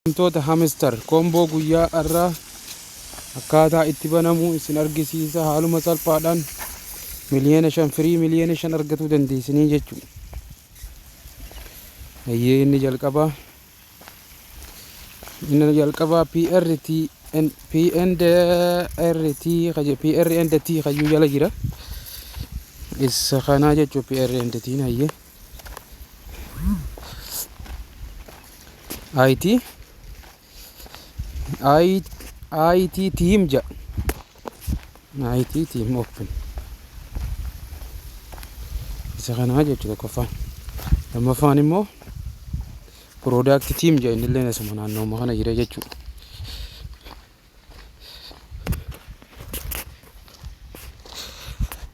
Wantoota hamster komboo guyyaa irraa akkaataa itti banamu isin argisiisa. Haaluma salphaadhaan miliyoona 5 firii miliyoona 5 argatuu dandeessanii jechuudha. Inni jalqabaa PRNT kayyuu jala jira. Isa kanaa jechuudha PRNT IT team IT team open. Isa kanaa jechuudha qofaan. Lammaffaan immoo product team inni illee asuma naannoo kana jira jechuudha.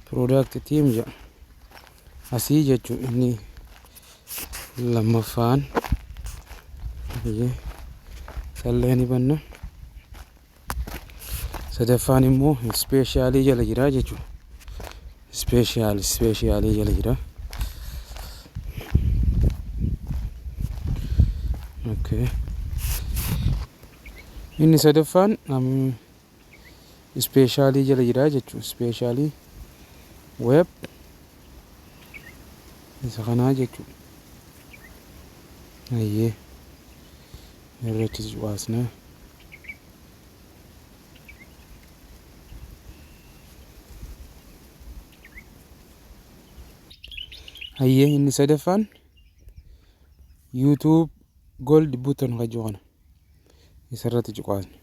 Product team asii jechuudha inni lammaffaan. Salleeni banna. Sadaffaan immoo specialii jala jira jechuudha. Specialii jala jira. Okay. Inni sadaffaan specialii jala jira jechuudha. Specialii web isa kanaa jechuudha. Irratti cuwaasna. Inni sadaffaan YouTube gold button kajoo kana isarratti cuwaasna.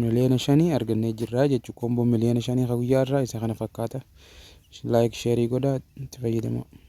Miliyoona 5 argannee jirra jechuudha. Komboo miliyoona 5 guyyaa irraa isa kana fakkaata. Like share godhaa itti fayyadamaa.